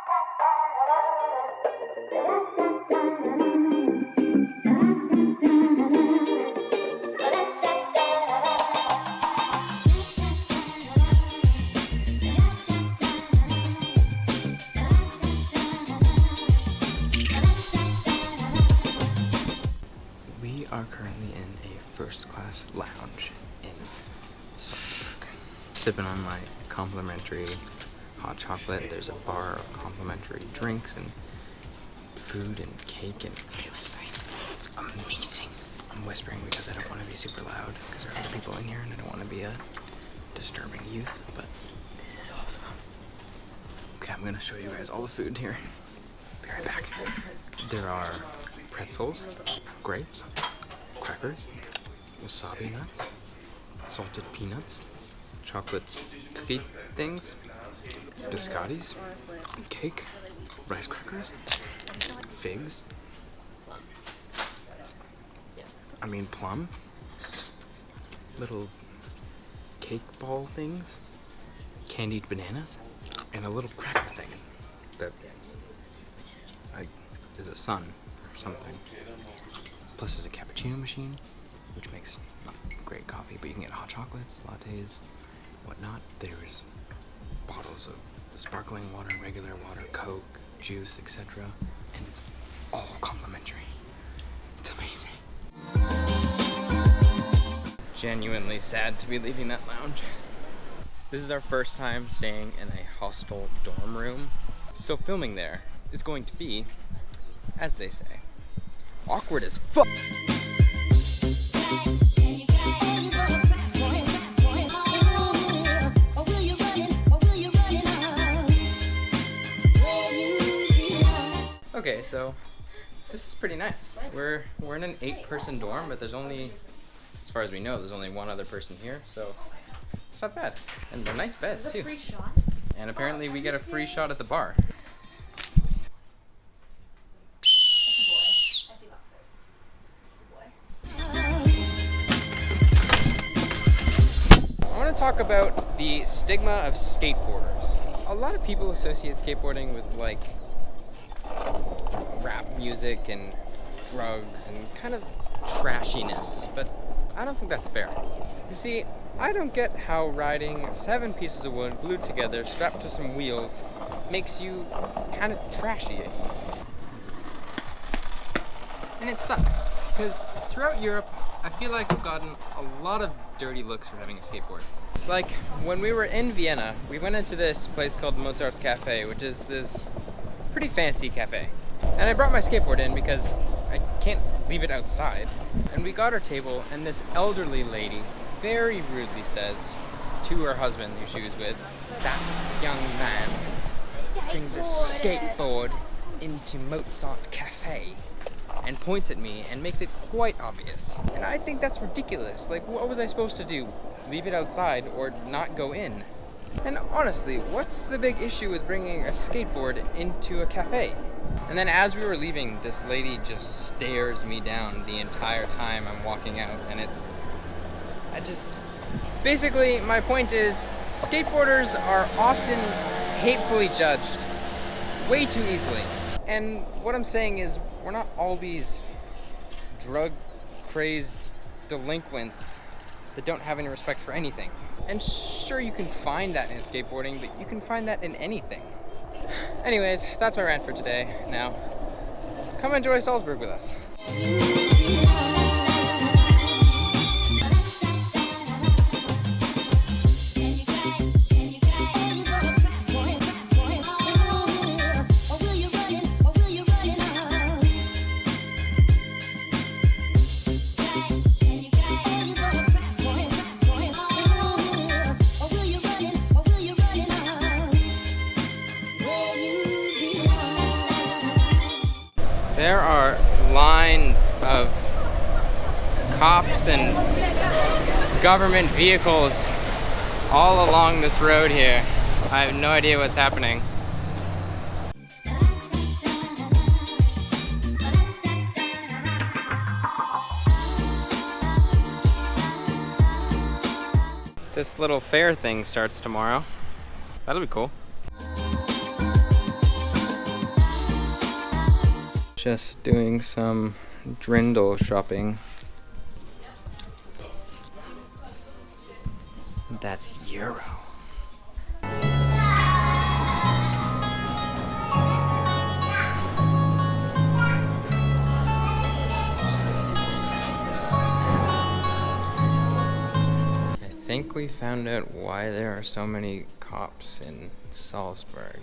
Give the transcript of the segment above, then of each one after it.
We are currently in a first-class lounge in Salzburg. Sipping on my complimentary hot chocolate. There's a bar of complimentary drinks and food and cake, and it's amazing. I'm whispering because I don't want to be super loud because there are other people in here and I don't want to be a disturbing youth, but this is awesome. Okay, I'm gonna show you guys all the food here. Be right back. There are pretzels, grapes, crackers, wasabi nuts, salted peanuts, chocolate cookie things, biscottis, cake, rice crackers, figs, plum, little cake ball things, candied bananas, and a little cracker thing that is a sun or something. Plus there's a cappuccino machine, which makes not great coffee, but you can get hot chocolates, lattes, whatnot. There's bottles of sparkling water, regular water, Coke, juice, etc. And it's all complimentary. It's amazing. Genuinely sad to be leaving that lounge. This is our first time staying in a hostel dorm room. So filming there is going to be, as they say, awkward as fuck. Okay, so this is pretty nice. We're in an 8-person dorm, but there's only, as far as we know, there's only one other person here, so it's not bad. And they're nice beds too. Free shot. And apparently we get a free shot at the bar. I want to talk about the stigma of skateboarders. A lot of people associate skateboarding with like rap music and drugs and kind of trashiness, but I don't think that's fair. You see, I don't get how riding 7 pieces of wood glued together, strapped to some wheels, makes you kind of trashy. And it sucks, because throughout Europe, I feel like I've gotten a lot of dirty looks for having a skateboard. Like, when we were in Vienna, we went into this place called Mozart's Cafe, which is this pretty fancy cafe. And I brought my skateboard in because I can't leave it outside. And we got our table, and this elderly lady very rudely says to her husband, who she was with, "That young man brings a skateboard into Mozart Cafe," and points at me and makes it quite obvious. And I think that's ridiculous. Like, what was I supposed to do? Leave it outside or not go in? And honestly, what's the big issue with bringing a skateboard into a cafe? And then as we were leaving, this lady just stares me down the entire time I'm walking out, and basically my point is, skateboarders are often hatefully judged way too easily. And what I'm saying is, we're not all these drug-crazed delinquents that don't have any respect for anything. And sure, you can find that in skateboarding, but you can find that in anything. Anyways, that's my rant for today. Now, come enjoy Salzburg with us. There are lines of cops and government vehicles all along this road here. I have no idea what's happening. This little fair thing starts tomorrow. That'll be cool. Just doing some Drindle shopping. That's euro. I think we found out why there are so many cops in Salzburg.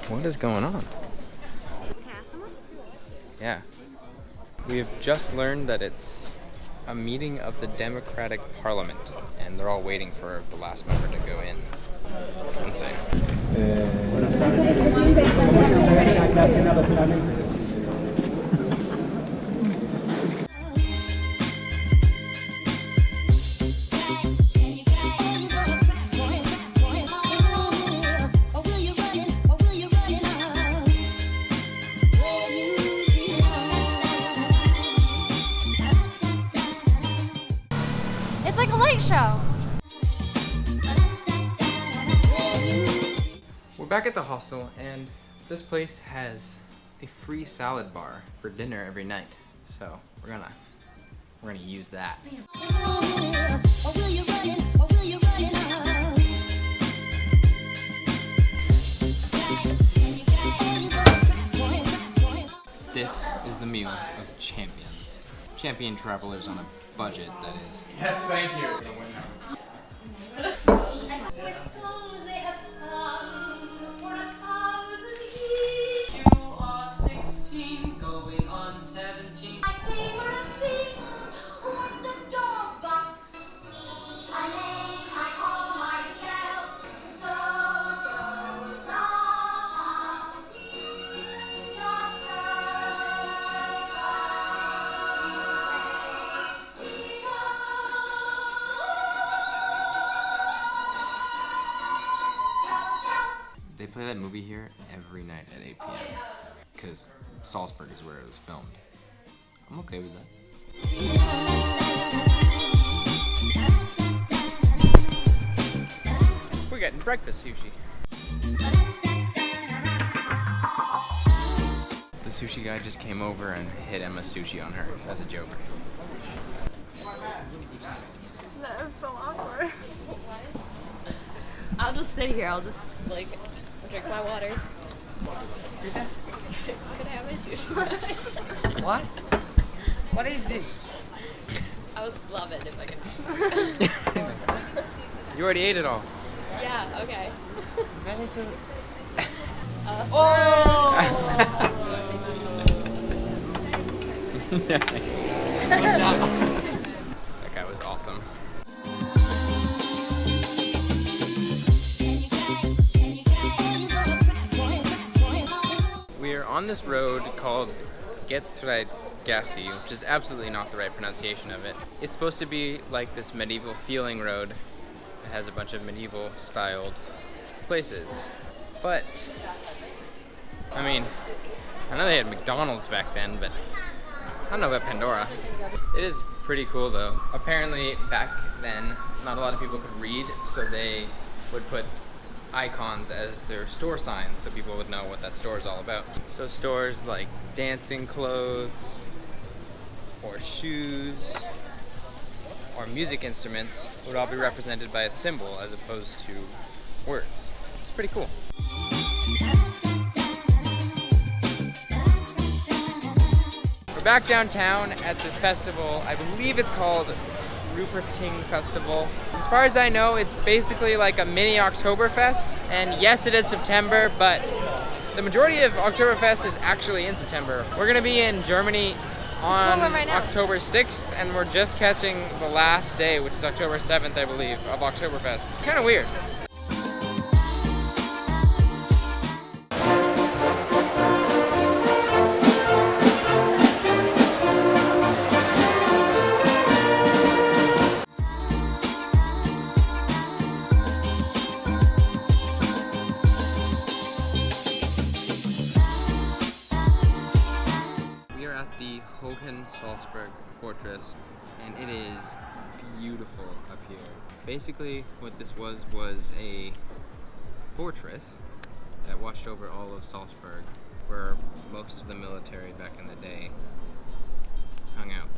What is going on? Can I ask someone? Yeah. We have just learned that it's a meeting of the Democratic Parliament, and they're all waiting for the last member to go in. Insane. It's like a light show. We're back at the hostel, and this place has a free salad bar for dinner every night. So we're gonna use that. This is the meal of champions. Champion travelers on a budget, that is. Yes, thank you. With songs they have sung for 1,000 years. You are 16, going on 17. My favorite things were the dog box. I call myself so They play that movie here every night at 8 p.m. because Salzburg is where it was filmed. I'm okay with that. We're getting breakfast sushi. The sushi guy just came over and hit Emma sushi on her as a joke. That was so awkward. I'll just sit here. I'll just like drink my water. Can I have my sushi? What? What is this? I would love it if I could. You already ate it all. Yeah. Okay. That is so... Nice. That guy was awesome. We are on this road called Gettreidgasse, which is absolutely not the right pronunciation of it. It's supposed to be like this medieval feeling road. It has a bunch of medieval styled places. But, I mean, I know they had McDonald's back then, but I don't know about Pandora. It is pretty cool though. Apparently back then, not a lot of people could read, so they would put icons as their store signs so people would know what that store is all about. So stores like dancing clothes, or shoes, or music instruments would all be represented by a symbol as opposed to words. It's pretty cool. We're back downtown at this festival. I believe it's called Ruperting Festival. As far as I know, it's basically like a mini Oktoberfest. And yes, it is September, but the majority of Oktoberfest is actually in September. We're gonna be in Germany on October 6th, and we're just catching the last day, which is October 7th, I believe, of Oktoberfest. Kind of weird. The Hohensalzburg Fortress, and it is beautiful up here. Basically what this was a fortress that watched over all of Salzburg where most of the military back in the day hung out.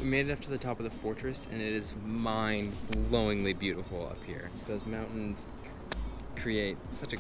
We made it up to the top of the fortress, and it is mind-blowingly beautiful up here. Those mountains create such a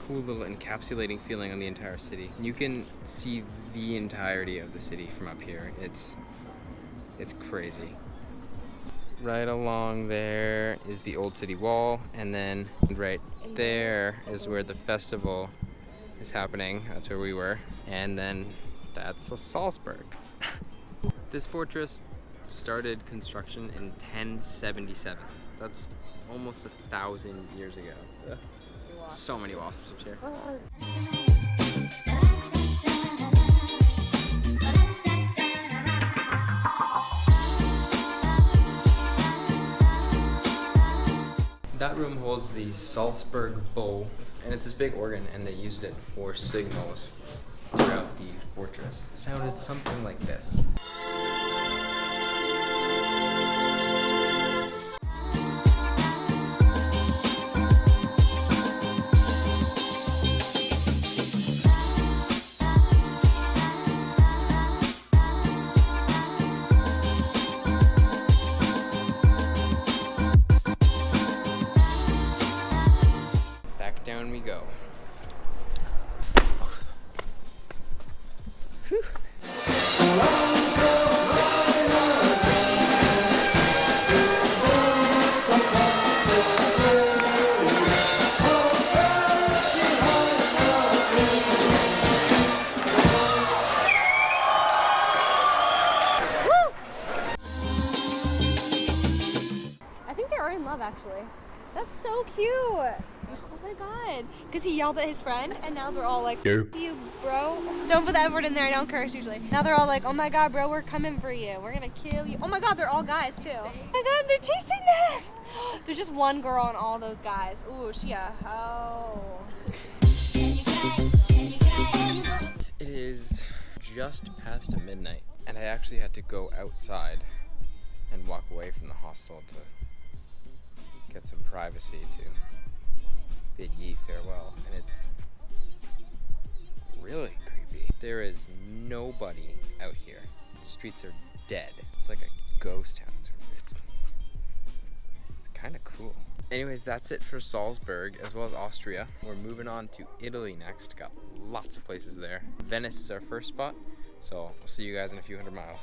cool little encapsulating feeling on the entire city. You can see the entirety of the city from up here. It's crazy. Right along there is the old city wall, and then right there is where the festival is happening. That's where we were. And then that's Salzburg. This fortress started construction in 1077. That's almost 1,000 years ago. Ugh. So many wasps up here. That room holds the Salzburg bow, and it's this big organ, and they used it for signals throughout the fortress. It sounded something like this. Back down we go. Whew. I think they're in love actually. That's so cute. Oh my god. Because he yelled at his friend and now they're all like, you bro. Don't put the F word in there, I don't curse usually. Now they're all like, oh my god bro, we're coming for you. We're gonna kill you. Oh my god, they're all guys too. Oh my god, they're chasing them. There's just one girl and all those guys. Ooh, she a hoe. It is just past midnight, and I actually had to go outside and walk away from the hostel to get some privacy to bid ye farewell, and it's really creepy. There is nobody out here. The streets are dead. It's like a ghost town. It's kind of cool. Anyways, that's it for Salzburg as well as Austria. We're moving on to Italy next. Got lots of places there. Venice is our first spot, so we'll see you guys in a few hundred miles.